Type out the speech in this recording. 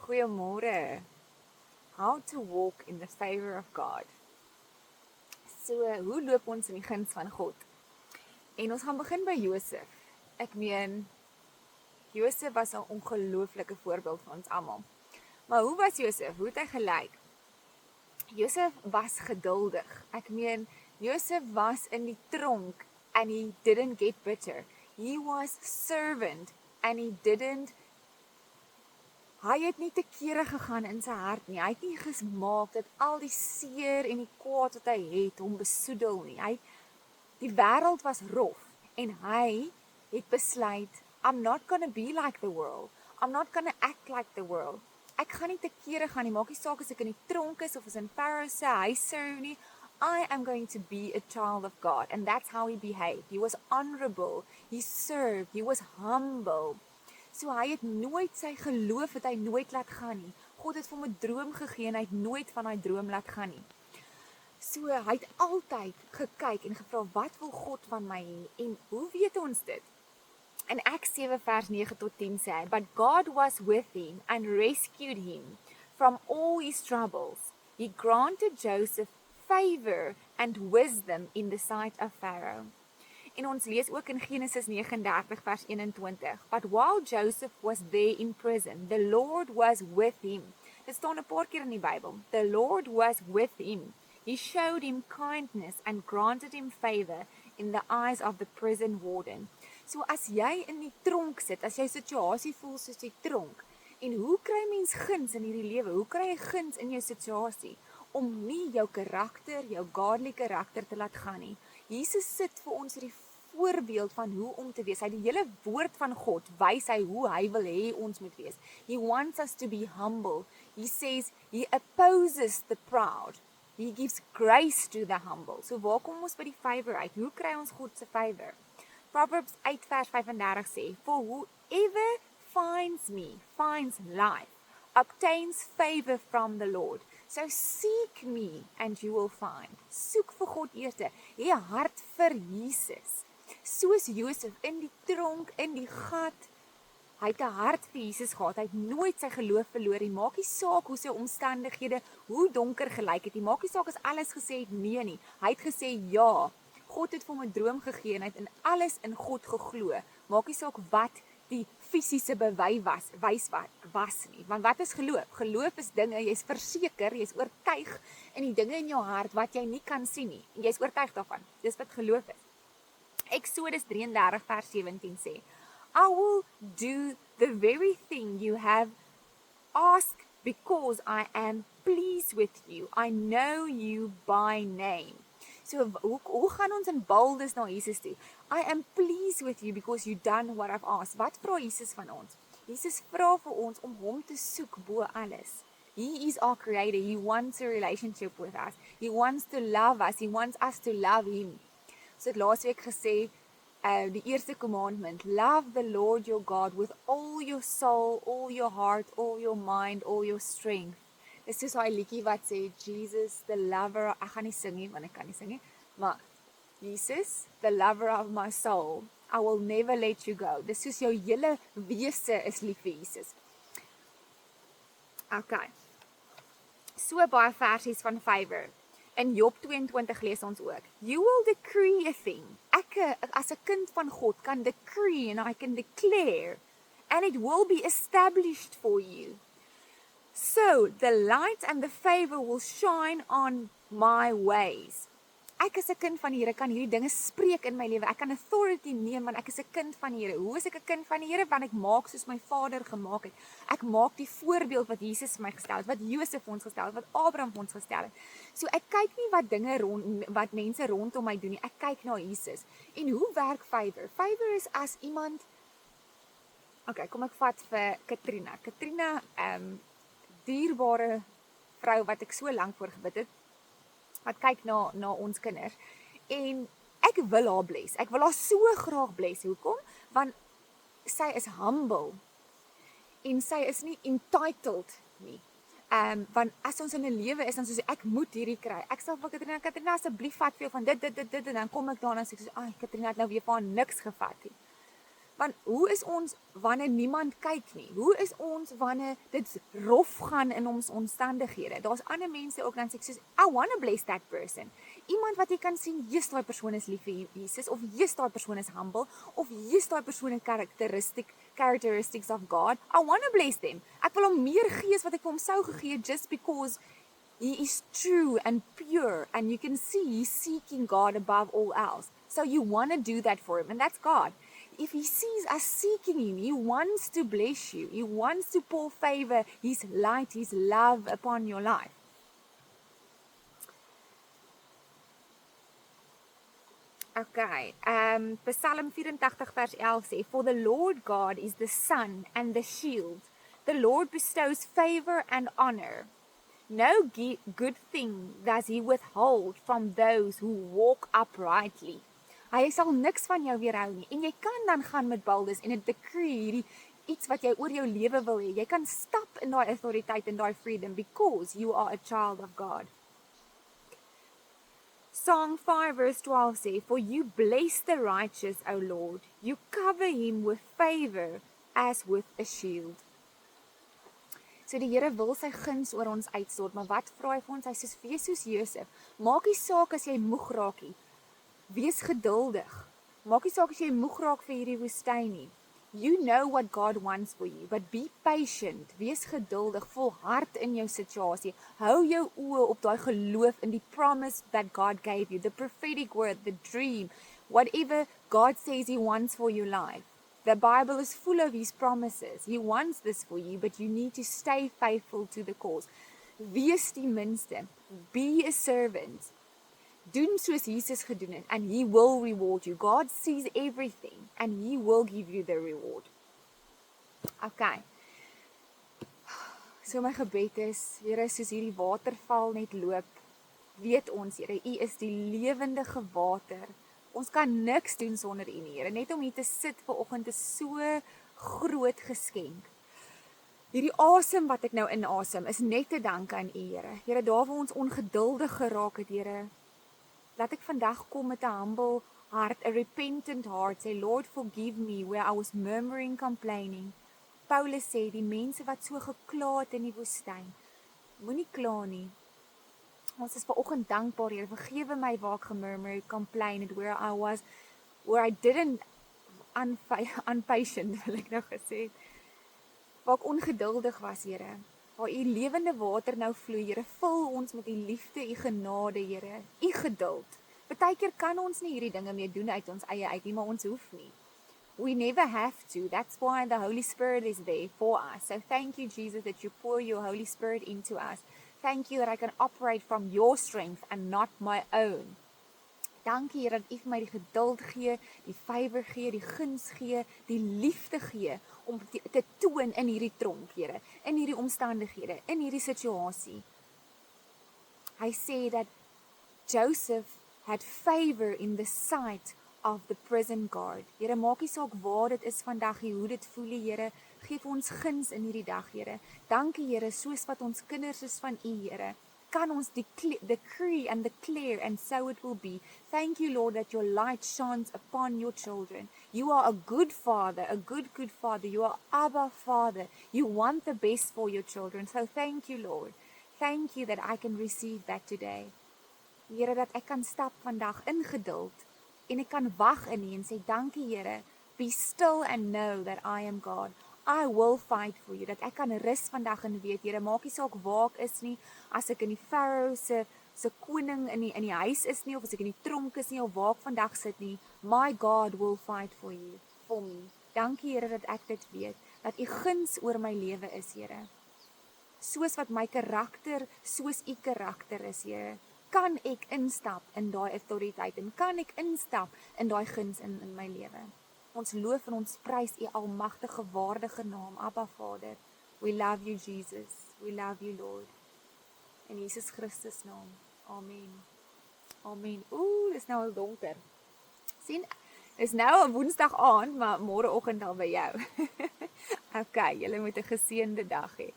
Goeiemôre. How to walk in the favor of God. So, hoe loop ons in die guns van God? En ons gaan begin by Josef. Ek meen, Josef was 'n ongelooflike voorbeeld vir ons almal. Maar hoe was Josef? Hoe het hy gelyk? Josef was geduldig. Ek meen, Josef was in die tronk and he didn't get bitter. He was servant and hy het nie te kere gegaan in sy hart nie. Hy het nie gemaak dat al die seer en die kwaad wat hy het hom besoedel nie. Die wêreld was rof en hy het besluit, I'm not gonna be like the world. I'm not gonna act like the world. Ek gaan nie te kere gaan nie. Maak nie saak as ek in die tronk is of as in Pharaoh se huis serve nie. I am going to be a child of God. And that's how he behaved. He was honorable. He served. He was humble. So hy het nooit sy geloof het hy nooit laat gaan nie. God het vir hom 'n droom gegee en hy het nooit van daai droom laat gaan nie. So hy het altyd gekyk en gevra, wat wil God van my hê? En hoe weet ons dit? In Acts 7 vers 9 tot 10 sê hy, But God was with him and rescued him from all his troubles. He granted Joseph favor and wisdom in the sight of Pharaoh. En ons lees ook in Genesis 39 vers 21. But while Joseph was there in prison, the Lord was with him. Dit staan 'n paar keer in die Bybel. The Lord was with him. He showed him kindness and granted him favor in the eyes of the prison warden. So as jy in die tronk sit, as jy situasie voel soos die tronk, en hoe kry mens guns in hierdie lewe? Hoe kry jy guns in jou situasie? Om nie jou karakter, jou godly karakter te laat gaan nie. Jesus sit vir ons hierdie voorbeeld van hoe om te wees. Hy die hele woord van God wys hy hoe hy wil hê ons moet wees. He wants us to be humble. He says he opposes the proud. He gives grace to the humble. So waar kom ons by die favor uit? Hoe kry ons God se favor? Proverbs 8 vers 35 sê, For whoever finds me, finds life, obtains favor from the Lord. So seek me and you will find. Soek vir God eers. Hê 'n hart vir Jesus. Soos Josef in die tronk, in die gat. Hy het 'n hart vir Jesus gehad. Hy het nooit sy geloof verloor nie. Maak nie saak hoe sy omstandighede, hoe donker gelyk het nie. Maak nie saak as alles gesê het nee nie. Hy het gesê ja. God het vir hom 'n droom gegee en hy het in alles in God geglo. Maak nie saak wat die fisiese bewys was nie. Want wat is geloof? Geloof is dinge, jy's verseker, jy's oortuig in die dinge in jou hart wat jy nie kan sien nie. En jy's oortuig daarvan. Dis wat geloof is. Exodus 33 vers 17 sê, I will do the very thing you have asked because I am pleased with you. I know you by name. So, hoe gaan ons in boldness na Jesus toe? I am pleased with you because you done what I've asked. Wat vra Jesus van ons? Jesus vra vir ons om hom te soek bo alles. He is our creator. He wants a relationship with us. He wants to love us. He wants us to love him. So het laasweek gesê, die eerste commandment, love the Lord your God with all your soul, all your heart, all your mind, all your strength. Dis soos hy liedjie wat sê, Jesus, the lover, ek gaan nie sing nie, want ek kan nie sing nie, maar Jesus, the lover of my soul, I will never let you go. Dis soos jou hele wese is lief vir Jesus. Okay. So baie versies van favor. In Job 22 lees ons ook, you will decree a thing. Ek, as 'n kind van God, kan decree and I can declare, and it will be established for you. So, the light and the favor will shine on my ways. Ek as 'n kind van die Here kan hierdie dinge spreek in my lewe. Ek kan authority neem want ek is 'n kind van die Here. Hoe is ek 'n kind van die Here? Want ek maak soos my Vader gemaak het. Ek maak die voorbeeld wat Jesus vir my gestel het, wat Josef vir ons gestel het, wat Abraham vir ons gestel het. So ek kyk nie wat mense rondom my doen nie. Ek kyk na Jesus. En hoe werk favor? Favor is as iemand Okay, kom ek vat vir Katrina. Katrina, dierbare vrou wat ek so lank voor gebid het, wat kyk na ons kinders, en ek wil haar bless, ek wil haar so graag bless, hoekom? Want sy is humble, en sy is nie entitled nie, want as ons in 'n lewe is, dan soos ek moet hierdie kry, ek sal vir Katrina asseblief vat vir jou van dit, en dan kom ek daarna en sê, Katrina het nou weer vir haar niks gevat nie, Want hoe is ons wanneer niemand kyk nie? Hoe is ons wanneer dit rof gaan in ons omstandighede? Daar's ander mense ook dan sê ek soos, I wanna bless that person. Iemand wat jy kan sien, jy's daai persoon is lief vir Jesus, of jy's daai persoon is humble, of jy's daai persoon het characteristics of God. I wanna bless them. Ek wil hom meer gee as wat ek vir hom sou gegee just because he is true and pure, and you can see he's seeking God above all else. So you want to do that for him, and that's God. If he sees us seeking him, he wants to bless you. He wants to pour favor, his light, his love upon your life. Okay, Psalm 84 vers 11 sê, For the Lord God is the sun and the shield. The Lord bestows favor and honor. No good thing does he withhold from those who walk uprightly. Hy sal niks van jou weerhou nie. En jy kan dan gaan met Baldus en 'n decree hierdie iets wat jy oor jou lewe wil hê. Jy kan stap in daai autoriteit en daai freedom because you are a child of God. Psalm 5 verse 12 sê, For you bless the righteous, O Lord. You cover him with favor as with a shield. So die Here wil sy guns oor ons uitstort, maar wat vra hy vir ons? Hy sê, wees soos Josef. Maak nie saak as jy moeg raak nie. Wees geduldig. Maak nie saak as jy moeg raak vir hierdie woestyn nie. You know what God wants for you, but be patient. Wees geduldig, volhard in jou situasie. Hou jou oë op daai geloof in die promise that God gave you, the prophetic word, the dream, whatever God says he wants for your life. The Bible is full of his promises. He wants this for you, but you need to stay faithful to the cause. Wees die minste. Be a servant. Doen soos Jesus gedoen het, and he will reward you. God sees everything, and he will give you the reward. Okay. So my gebed is, Here, soos hierdie waterval net loop, weet ons, Here, U is die lewendige water. Ons kan niks doen sonder U nie, Here. Net om hier te sit vanoggend is so groot geskenk. Hierdie asem wat ek nou inasem is net te danke aan U, Here. Here, daar waar ons ongeduldig geraak het, Here, laat ek vandag kom met 'n humble heart, a repentant heart. Say, Lord, forgive me where I was murmuring, complaining. Paulus sê, die mense wat so gekla het in die woestyn, moenie kla nie. Ons is vanoggend dankbaar, Here. Vergewe my waar ek gemurmur, complained, where I didn't unpatient, wil ek nou gesê, waar ek ongeduldig was, Here. Waar U lewende water nou vloei, Here, vul ons met U liefde, U genade, Here, U geduld. Partykeer kan ons nie hierdie dinge meer doen uit ons eie uit nie, maar ons hoef nie. We never have to. That's why the Holy Spirit is there for us. So thank you, Jesus, that you pour your Holy Spirit into us. Thank you that I can operate from your strength and not my own. Dankie, Here, dat U vir my die geduld gee, die favor gee, die guns gee, die liefde gee, om te toon in hierdie tronk, Here, in hierdie omstandighede, in hierdie situasie. Hy sê dat Joseph had favor in the sight of the prison guard. Here, maak nie saak waar dit is vandag, hoe dit voel, Here, geef ons guns in hierdie dag, Here. Dankie, Here, soos wat ons kinders is van U, Here, kan ons decree and declare, and so it will be. Thank you, Lord, that your light shines upon your children. You are a good father, a good father. You are Abba Father. You want the best for your children. So thank you, Lord. Thank you that I can receive that today. Here, dat ek kan stap vandag in geduld, en ek kan wag in U en sê, dankie, Here, be still and know that I am God. I will fight for you, dat ek kan rus vandag en weet, Here, maak nie saak waar ek is nie, as ek in die Farao se koning in die huis is nie, of as ek in die tronk is nie, of waar ek vandag sit nie, my God will fight for you, for me. Dankie, Here, dat ek dit weet, dat U guns oor my lewe is, Here. Soos wat my karakter, soos U karakter is, Here, kan ek instap in daai autoriteit, en kan ek instap in daai guns in my lewe. Ons loof en ons prys U almagtige, waardige naam, Abba Vader. We love you, Jesus. We love you, Lord. In Jesus Christus naam. Amen. Amen. Dis nou al donker. Sien, is nou 'n Woensdag aand, maar môreoggend al by jou. Okay, julle moet 'n geseënde dag hê.